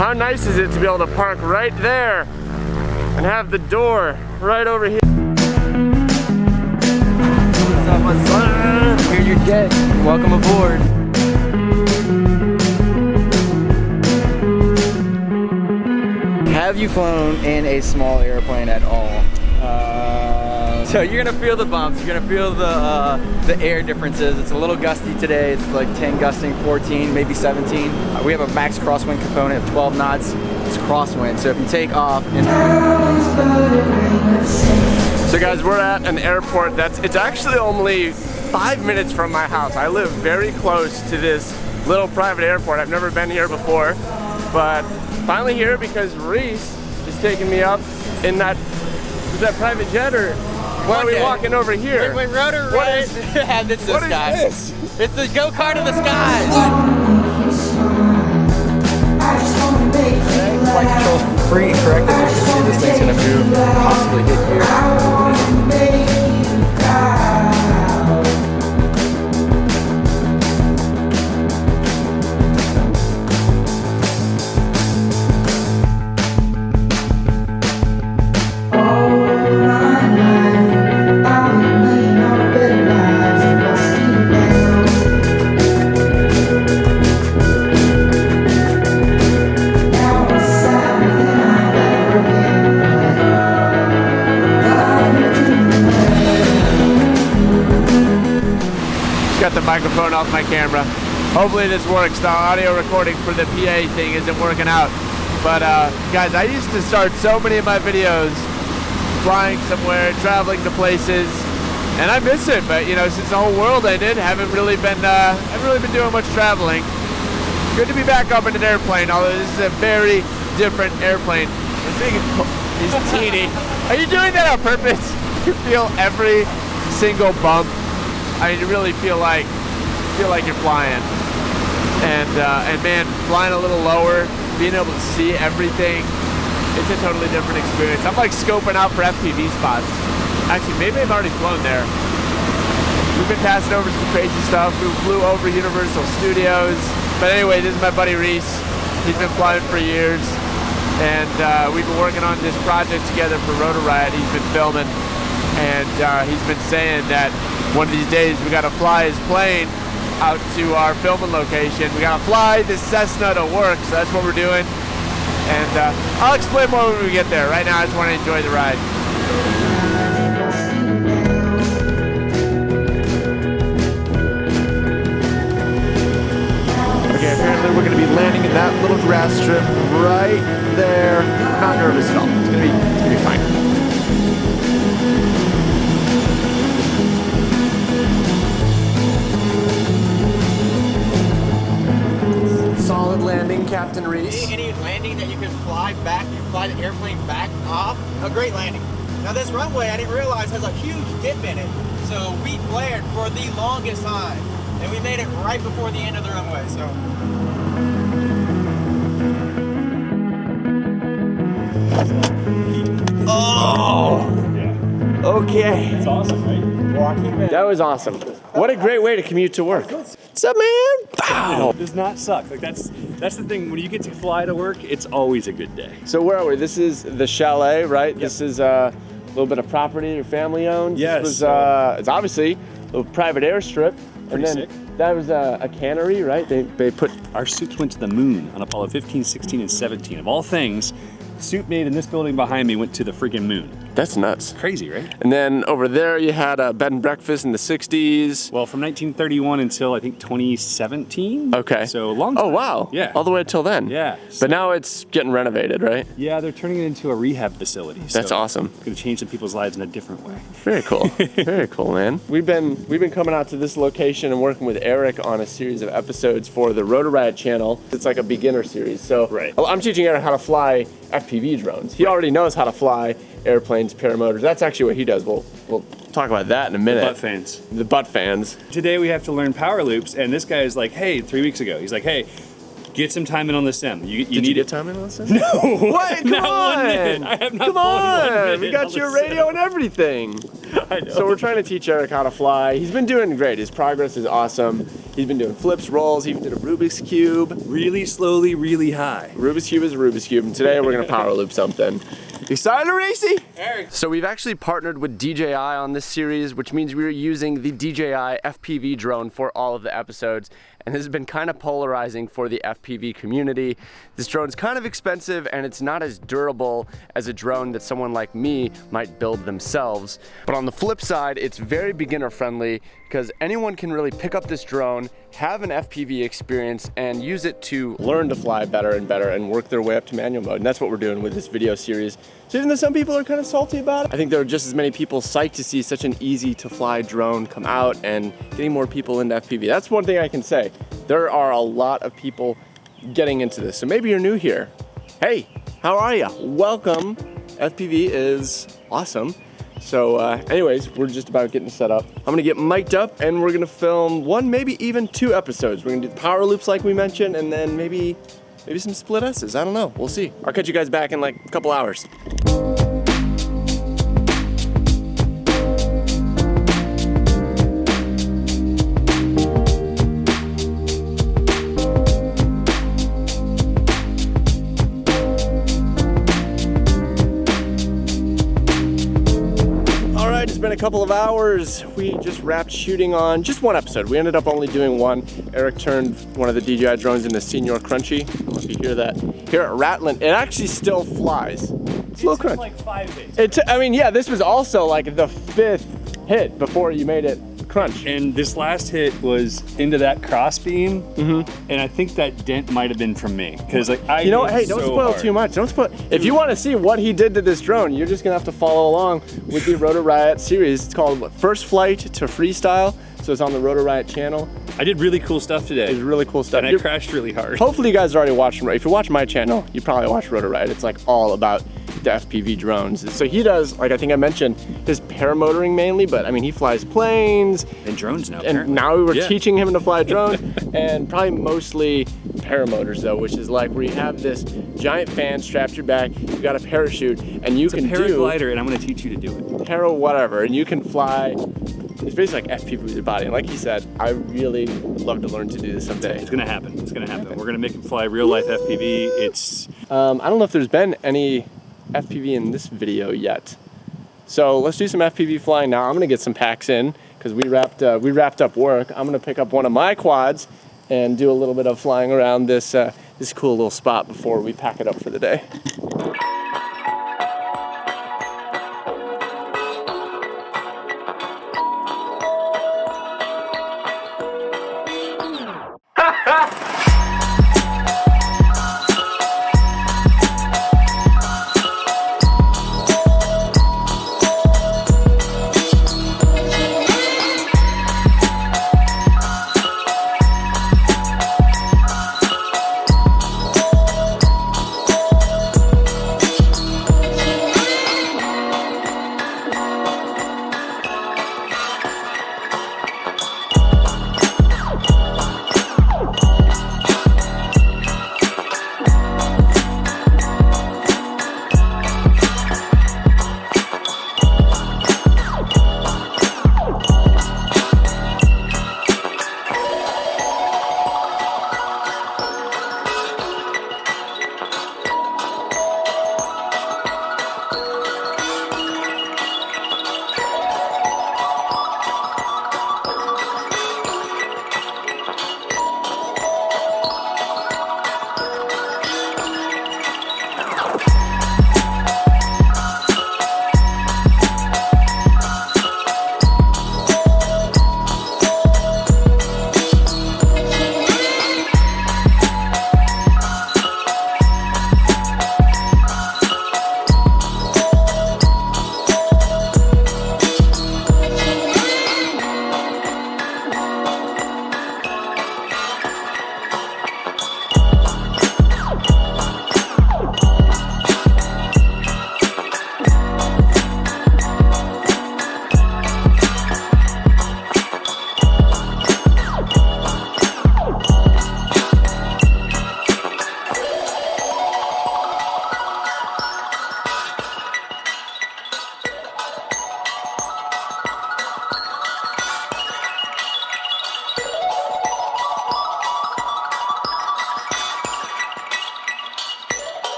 How nice is it to be able to park right there and have the door right over here? What's up, my son? Here's your jet. Welcome aboard. Have you flown in a small airplane at all? So you're gonna feel the bumps, you're gonna feel the air differences. It's a little gusty today. It's like 10 gusting, 14, maybe 17. We have a max crosswind component of 12 knots. It's crosswind, so if you take off and... So guys, we're at an airport it's actually only 5 minutes from my house. I live very close to this little private airport. I've never been here before, but finally here because Reese is taking me up in that private jet, or why are we walking over here? When Rotor Riot had this guy. This? It's the go-kart of the skies. Flight control's free, correct? As you can see, this thing's gonna move, possibly hit here. Got the microphone off my camera. Hopefully this works. The audio recording for the PA thing isn't working out. But guys, I used to start so many of my videos flying somewhere, traveling to places, and I miss it. But you know, since the whole world ended, haven't really been doing much traveling. Good to be back up in an airplane, although this is a very different airplane. This thing is teeny. Are you doing that on purpose? You feel every single bump. I mean, you really feel like you're flying, and man, flying a little lower, being able to see everything, it's a totally different experience. I'm like scoping out for FPV spots. Actually, maybe I've already flown there. We've been passing over some crazy stuff. We flew over Universal Studios, but anyway, this is my buddy Reese. He's been flying for years, and we've been working on this project together for Rotor Riot. He's been filming, and he's been saying that one of these days we gotta fly his plane out to our filming location. We gotta fly this Cessna to work, so that's what we're doing. And I'll explain more when we get there. Right now I just wanna enjoy the ride. Okay, apparently we're gonna be landing in that little grass strip right there. I'm not nervous at all. It's gonna be fine. Solid landing, Captain Reese. Any landing that you can fly back, you fly the airplane back off, a great landing. Now this runway, I didn't realize, has a huge dip in it. So we flared for the longest time, and we made it right before the end of the runway, so. Oh! Yeah. Okay. That's awesome, right? That was awesome. What a great way to commute to work. What's up, man? Wow. It does not suck. Like that's the thing. When you get to fly to work, it's always a good day. So where are we? This is the chalet, right? Yep. This is a little bit of property your family owned. Yes. This was, it's obviously a little private airstrip. Pretty and then sick. That was a cannery, right? They put... Our suits went to the moon on Apollo 15, 16, and 17. Of all things, the suit made in this building behind me went to the freaking moon. That's nuts. Crazy, right? And then over there you had a bed and breakfast in the 60s. Well, from 1931 until I think 2017. Okay. So a long time. Oh, wow. Yeah. All the way till then. Yeah. But now it's getting renovated, right? Yeah, they're turning it into a rehab facility. That's awesome. Going to change some people's lives in a different way. Very cool. Very cool, man. We've been coming out to this location and working with Eric on a series of episodes for the Rotor Riot channel. It's like a beginner series. So right. I'm teaching Eric how to fly FPV drones. He already knows how to fly airplanes, paramotors. That's actually what he does. We'll talk about that in a minute. The butt fans. The butt fans. Today we have to learn power loops, and this guy is like, hey, 3 weeks ago, he's like, hey, get some time in on the sim. Did you get time in on the sim? No. What? Come not on. 1 minute. I have not Come flown 1 on. minute We got on your the radio sim. and everything. I know. So we're trying to teach Eric how to fly. He's been doing great. His progress is awesome. He's been doing flips, rolls, he even did a Rubik's Cube. Really slowly, really high. Rubik's Cube is a Rubik's Cube, and today we're gonna power loop something. Excited, Reese? So we've actually partnered with DJI on this series, which means we're using the DJI FPV drone for all of the episodes. And this has been kind of polarizing for the FPV community. This drone's kind of expensive and it's not as durable as a drone that someone like me might build themselves. But on the flip side, it's very beginner friendly because anyone can really pick up this drone, have an FPV experience, and use it to learn to fly better and work their way up to manual mode. And that's what we're doing with this video series. So even though some people are kind of salty about it, I think there are just as many people psyched to see such an easy to fly drone come out and getting more people into FPV. That's one thing I can say. There are a lot of people getting into this. So maybe you're new here. Hey, how are you? Welcome. FPV is awesome. So anyways, we're just about getting set up. I'm gonna get mic'd up and we're gonna film one, maybe even 2 episodes. We're gonna do the power loops like we mentioned, and then maybe some split S's. I don't know, we'll see. I'll catch you guys back in like a couple hours. It's been a couple of hours. We just wrapped shooting on just 1 episode. We ended up only doing 1. Eric turned one of the DJI drones into Senior Crunchy. I don't know if you hear that. Here at Rattling, it actually still flies. It's a little crunch. Like 5 days. I mean, yeah, this was also like the 5th hit before you made it crunch. And this last hit was into that crossbeam, and I think that dent might have been from me. Because like you know what, hey, don't spoil too much. Don't spoil. If you want to see what he did to this drone, you're just gonna have to follow along with the Rotor Riot series. It's called First Flight to Freestyle. So it's on the Rotor Riot channel. I did really cool stuff today. It's really cool stuff. And I crashed really hard. Hopefully you guys already watched him. If you watch my channel, you probably watch Rotor Riot. It's like all about the FPV drones. So he does, like I think I mentioned, his paramotoring mainly, but I mean he flies planes. And drones now, And apparently. now we were teaching him to fly drones, and probably mostly paramotors though, which is like where you have this giant fan strapped to your back, you got a parachute, and you can do paraglider, and I'm gonna teach you to do it. Para whatever, and you can fly. It's basically like FPV with your body. And like he said, I really would love to learn to do this someday. It's gonna happen. It's gonna happen. We're gonna make him fly real life FPV. It's. I don't know if there's been any FPV in this video yet. So let's do some FPV flying now. I'm gonna get some packs in because we wrapped up work. I'm gonna pick up one of my quads and do a little bit of flying around this cool little spot before we pack it up for the day.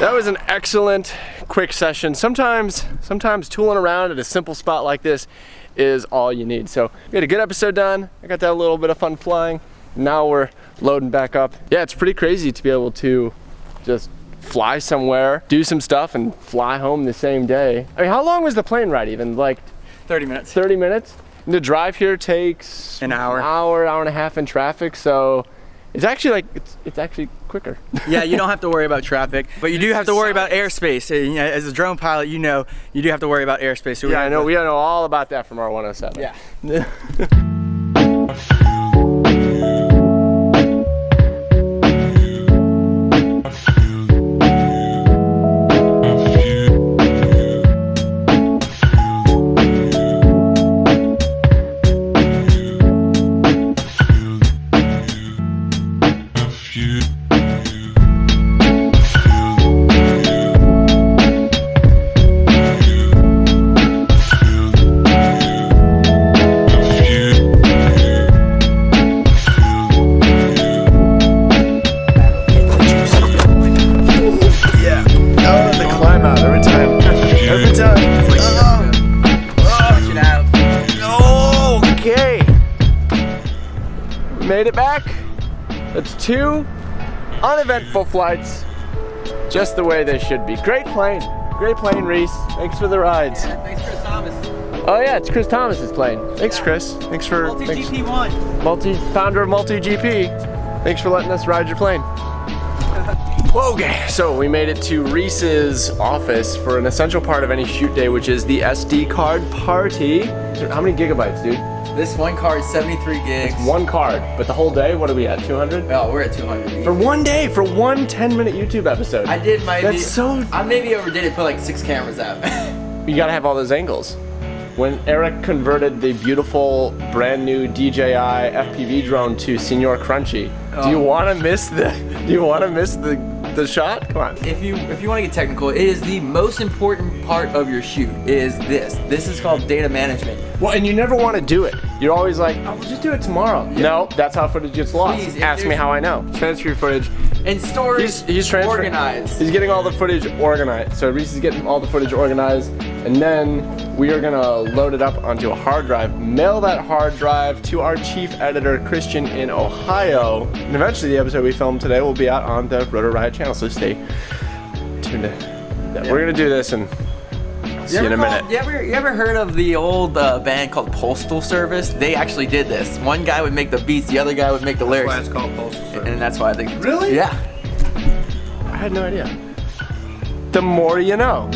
That was an excellent, quick session. Sometimes tooling around at a simple spot like this is all you need. So we had a good episode done. I got that little bit of fun flying. Now we're loading back up. Yeah, it's pretty crazy to be able to just fly somewhere, do some stuff, and fly home the same day. I mean, how long was the plane ride even? Like 30 minutes. 30 minutes? And the drive here takes an hour. Hour and a half in traffic, so it's actually like, it's actually quicker. Yeah, you don't have to worry about traffic, but you do have to worry about airspace. You know, as a drone pilot, you know, you do have to worry about airspace. So yeah, I know, we know all about that from our 107. Yeah. Made it back. That's 2 uneventful flights, just the way they should be. Great plane, Reese. Thanks for the rides. Yeah, thanks, Chris Thomas. Oh yeah, it's Chris Thomas's plane. Thanks, Chris. Thanks for Multi-GP1. Founder of Multi-GP. Thanks for letting us ride your plane. Okay, so we made it to Reese's office for an essential part of any shoot day, which is the SD card party. How many gigabytes, dude? This one card is 73 gigs. One card, but the whole day, what are we at, 200? Oh, we're at 200. For one day, for one 10-minute YouTube episode. I did maybe. That's so... I maybe overdid it, put like 6 cameras out. You gotta have all those angles. When Eric converted the beautiful, brand new DJI FPV drone to Senor Crunchy, do you wanna miss the shot? Come on. If you want to get technical, it is the most important part of your shoot. Is this? This is called data management. Well, and you never want to do it. You're always like, oh, we'll just do it tomorrow. Yeah. No, that's how footage gets lost. Please, ask me how I know. Transfer your footage. And storage. He's organized. He's getting all the footage organized. So Reese is getting all the footage organized, and then we are gonna load it up onto a hard drive, mail that hard drive to our chief editor, Christian, in Ohio. And eventually the episode we filmed today will be out on the Rotor Riot channel, so stay tuned in. Yeah. We're gonna do this and see you in a minute. You ever heard of the old band called Postal Service? They actually did this. One guy would make the beats, the other guy would make the lyrics. That's why it's called Postal Service. And that's why I think. Really? Yeah. I had no idea. The more you know.